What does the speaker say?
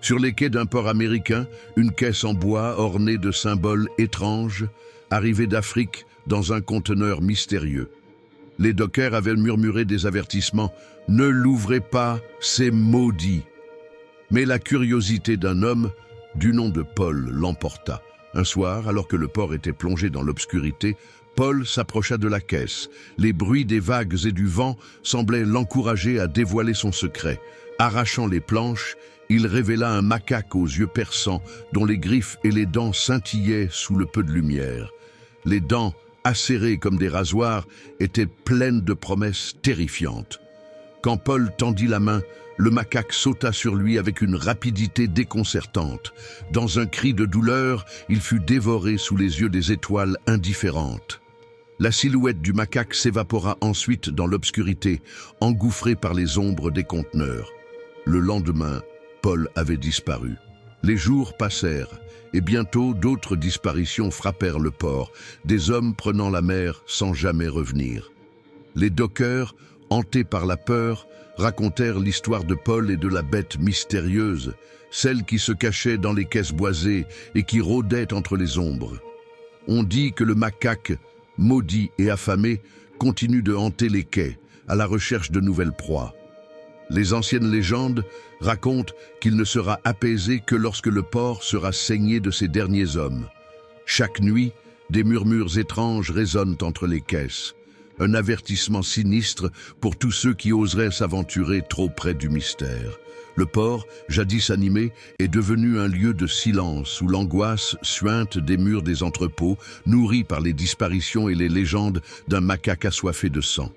Sur les quais d'un port américain, une caisse en bois ornée de symboles étranges, arrivée d'Afrique dans un conteneur mystérieux. Les dockers avaient murmuré des avertissements « Ne l'ouvrez pas, c'est maudit ». Mais la curiosité d'un homme, du nom de Paul, l'emporta. Un soir, alors que le port était plongé dans l'obscurité, Paul s'approcha de la caisse. Les bruits des vagues et du vent semblaient l'encourager à dévoiler son secret. Arrachant les planches, il révéla un macaque aux yeux perçants, dont les griffes et les dents scintillaient sous le peu de lumière. Les dents, acérées comme des rasoirs, étaient pleines de promesses terrifiantes. Quand Paul tendit la main, le macaque sauta sur lui avec une rapidité déconcertante. Dans un cri de douleur, il fut dévoré sous les yeux des étoiles indifférentes. La silhouette du macaque s'évapora ensuite dans l'obscurité, engouffrée par les ombres des conteneurs. Le lendemain, Paul avait disparu. Les jours passèrent, et bientôt d'autres disparitions frappèrent le port, des hommes prenant la mer sans jamais revenir. Les dockers, hantés par la peur, racontèrent l'histoire de Paul et de la bête mystérieuse, celle qui se cachait dans les caisses boisées et qui rôdait entre les ombres. On dit que le macaque, maudit et affamé, continue de hanter les quais, à la recherche de nouvelles proies. Les anciennes légendes racontent qu'il ne sera apaisé que lorsque le port sera saigné de ses derniers hommes. Chaque nuit, des murmures étranges résonnent entre les caisses. Un avertissement sinistre pour tous ceux qui oseraient s'aventurer trop près du mystère. Le port, jadis animé, est devenu un lieu de silence où l'angoisse suinte des murs des entrepôts, nourrie par les disparitions et les légendes d'un macaque assoiffé de sang.